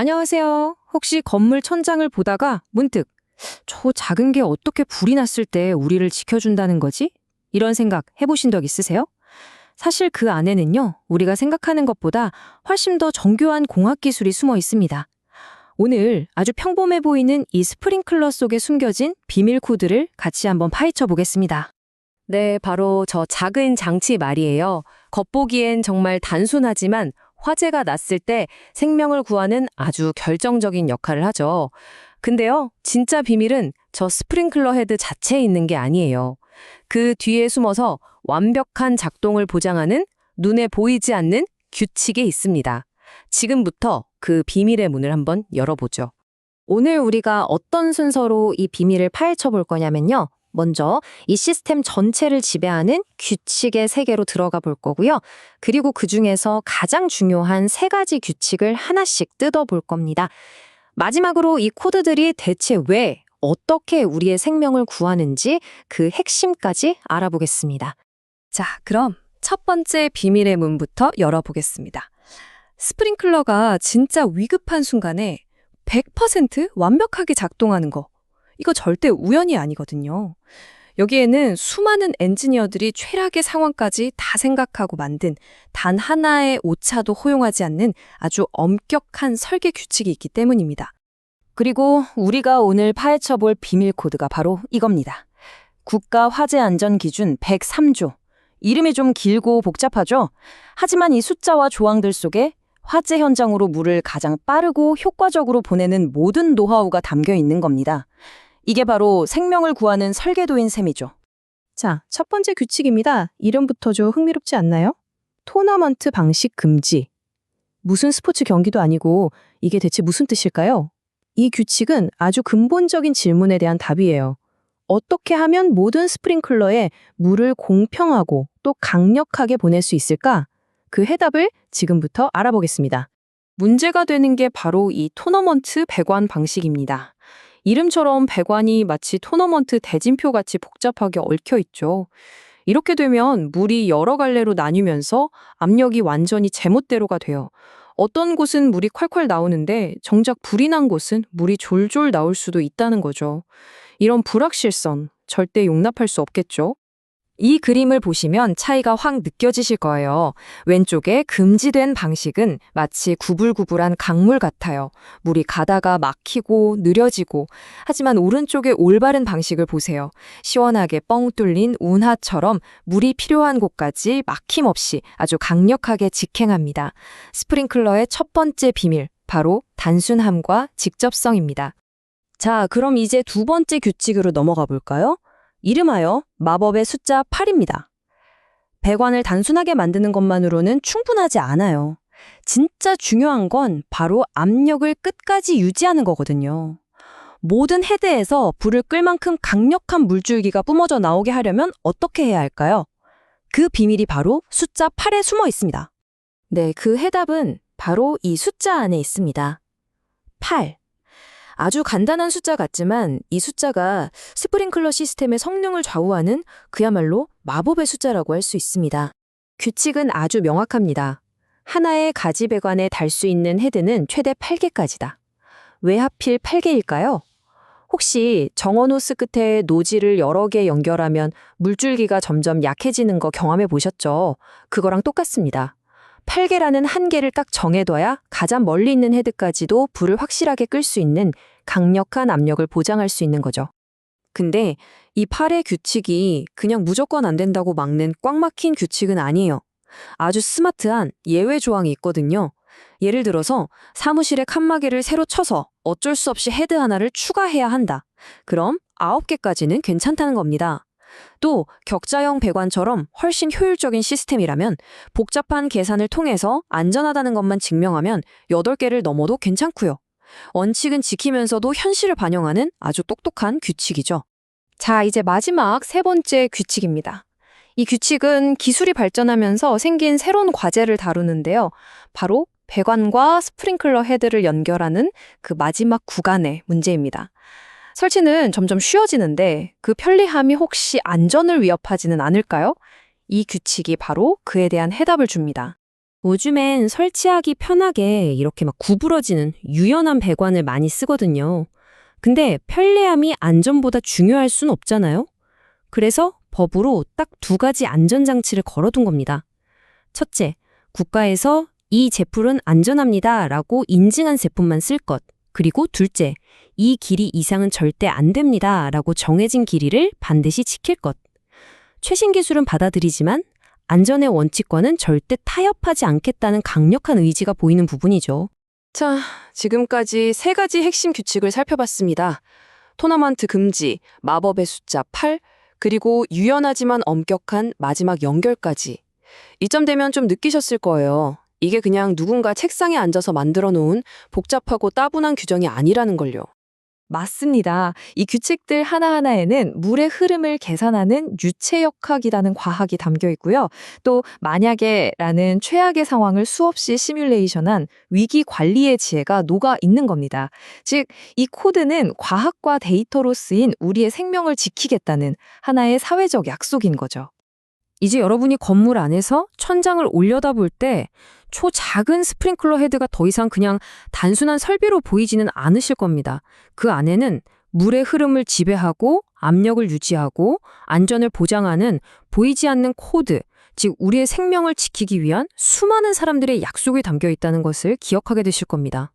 안녕하세요. 혹시 건물 천장을 보다가 문득 저 작은 게 어떻게 불이 났을 때 우리를 지켜준다는 거지? 이런 생각 해보신 적 있으세요? 사실 그 안에는요, 우리가 생각하는 것보다 훨씬 더 정교한 공학 기술이 숨어 있습니다. 오늘 아주 평범해 보이는 이 스프링클러 속에 숨겨진 비밀 코드를 같이 한번 파헤쳐 보겠습니다. 네, 바로 저 작은 장치 말이에요. 겉보기엔 정말 단순하지만 화재가 났을 때 생명을 구하는 아주 결정적인 역할을 하죠. 근데요, 진짜 비밀은 저 스프링클러 헤드 자체에 있는 게 아니에요. 그 뒤에 숨어서 완벽한 작동을 보장하는 눈에 보이지 않는 규칙이 있습니다. 지금부터 그 비밀의 문을 한번 열어보죠. 오늘 우리가 어떤 순서로 이 비밀을 파헤쳐 볼 거냐면요. 먼저 이 시스템 전체를 지배하는 규칙의 세계로 들어가 볼 거고요. 그리고 그중에서 가장 중요한 세 가지 규칙을 하나씩 뜯어 볼 겁니다. 마지막으로 이 코드들이 대체 왜, 어떻게 우리의 생명을 구하는지 그 핵심까지 알아보겠습니다. 자, 그럼 첫 번째 비밀의 문부터 열어보겠습니다. 스프링클러가 진짜 위급한 순간에 100% 완벽하게 작동하는 거. 이거 절대 우연이 아니거든요. 여기에는 수많은 엔지니어들이 최악의 상황까지 다 생각하고 만든 단 하나의 오차도 허용하지 않는 아주 엄격한 설계 규칙이 있기 때문입니다. 그리고 우리가 오늘 파헤쳐 볼 비밀 코드가 바로 이겁니다. 국가 화재 안전 기준 103조. 이름이 좀 길고 복잡하죠? 하지만 이 숫자와 조항들 속에 화재 현장으로 물을 가장 빠르고 효과적으로 보내는 모든 노하우가 담겨 있는 겁니다. 이게 바로 생명을 구하는 설계도인 셈이죠. 자, 첫 번째 규칙입니다. 이름부터 좀 흥미롭지 않나요? 토너먼트 방식 금지. 무슨 스포츠 경기도 아니고 이게 대체 무슨 뜻일까요? 이 규칙은 아주 근본적인 질문에 대한 답이에요. 어떻게 하면 모든 스프링클러에 물을 공평하고 또 강력하게 보낼 수 있을까? 그 해답을 지금부터 알아보겠습니다. 문제가 되는 게 바로 이 토너먼트 배관 방식입니다. 이름처럼 배관이 마치 토너먼트 대진표같이 복잡하게 얽혀 있죠. 이렇게 되면 물이 여러 갈래로 나뉘면서 압력이 완전히 제멋대로가 돼요. 어떤 곳은 물이 콸콸 나오는데 정작 불이 난 곳은 물이 졸졸 나올 수도 있다는 거죠. 이런 불확실성 절대 용납할 수 없겠죠. 이 그림을 보시면 차이가 확 느껴지실 거예요. 왼쪽에 금지된 방식은 마치 구불구불한 강물 같아요. 물이 가다가 막히고 느려지고. 하지만 오른쪽의 올바른 방식을 보세요. 시원하게 뻥 뚫린 운하처럼 물이 필요한 곳까지 막힘없이 아주 강력하게 직행합니다. 스프링클러의 첫 번째 비밀, 바로 단순함과 직접성입니다. 자, 그럼 이제 두 번째 규칙으로 넘어가 볼까요? 이름하여 마법의 숫자 8입니다. 배관을 단순하게 만드는 것만으로는 충분하지 않아요. 진짜 중요한 건 바로 압력을 끝까지 유지하는 거거든요. 모든 헤드에서 불을 끌 만큼 강력한 물줄기가 뿜어져 나오게 하려면 어떻게 해야 할까요? 그 비밀이 바로 숫자 8에 숨어 있습니다. 네, 그 해답은 바로 이 숫자 안에 있습니다. 8. 아주 간단한 숫자 같지만 이 숫자가 스프링클러 시스템의 성능을 좌우하는 그야말로 마법의 숫자라고 할 수 있습니다. 규칙은 아주 명확합니다. 하나의 가지 배관에 달 수 있는 헤드는 최대 8개까지다. 왜 하필 8개일까요? 혹시 정원호스 끝에 노즐을 여러 개 연결하면 물줄기가 점점 약해지는 거 경험해 보셨죠? 그거랑 똑같습니다. 8개라는 한계를 딱 정해둬야 가장 멀리 있는 헤드까지도 불을 확실하게 끌 수 있는 강력한 압력을 보장할 수 있는 거죠. 근데 이 8의 규칙이 그냥 무조건 안 된다고 막는 꽉 막힌 규칙은 아니에요. 아주 스마트한 예외 조항이 있거든요. 예를 들어서 사무실에 칸막이를 새로 쳐서 어쩔 수 없이 헤드 하나를 추가해야 한다. 그럼 9개까지는 괜찮다는 겁니다. 또 격자형 배관처럼 훨씬 효율적인 시스템이라면 복잡한 계산을 통해서 안전하다는 것만 증명하면 8개를 넘어도 괜찮고요. 원칙은 지키면서도 현실을 반영하는 아주 똑똑한 규칙이죠. 자, 이제 마지막 세 번째 규칙입니다. 이 규칙은 기술이 발전하면서 생긴 새로운 과제를 다루는데요. 바로 배관과 스프링클러 헤드를 연결하는 그 마지막 구간의 문제입니다. 설치는 점점 쉬워지는데 그 편리함이 혹시 안전을 위협하지는 않을까요? 이 규칙이 바로 그에 대한 해답을 줍니다. 요즘엔 설치하기 편하게 이렇게 막 구부러지는 유연한 배관을 많이 쓰거든요. 근데 편리함이 안전보다 중요할 순 없잖아요. 그래서 법으로 딱 두 가지 안전장치를 걸어둔 겁니다. 첫째, 국가에서 이 제품은 안전합니다라고 인증한 제품만 쓸 것. 그리고 둘째, 이 길이 이상은 절대 안 됩니다라고 정해진 길이를 반드시 지킬 것. 최신 기술은 받아들이지만 안전의 원칙과는 절대 타협하지 않겠다는 강력한 의지가 보이는 부분이죠. 자, 지금까지 세 가지 핵심 규칙을 살펴봤습니다. 토너먼트 금지, 마법의 숫자 8, 그리고 유연하지만 엄격한 마지막 연결까지. 이점 되면 좀 느끼셨을 거예요. 이게 그냥 누군가 책상에 앉아서 만들어 놓은 복잡하고 따분한 규정이 아니라는 걸요. 맞습니다. 이 규칙들 하나하나에는 물의 흐름을 계산하는 유체역학이라는 과학이 담겨 있고요. 또 만약에라는 최악의 상황을 수없이 시뮬레이션한 위기 관리의 지혜가 녹아 있는 겁니다. 즉, 이 코드는 과학과 데이터로 쓰인 우리의 생명을 지키겠다는 하나의 사회적 약속인 거죠. 이제 여러분이 건물 안에서 천장을 올려다볼 때 초작은 스프링클러 헤드가 더 이상 그냥 단순한 설비로 보이지는 않으실 겁니다. 그 안에는 물의 흐름을 지배하고 압력을 유지하고 안전을 보장하는 보이지 않는 코드, 즉 우리의 생명을 지키기 위한 수많은 사람들의 약속이 담겨 있다는 것을 기억하게 되실 겁니다.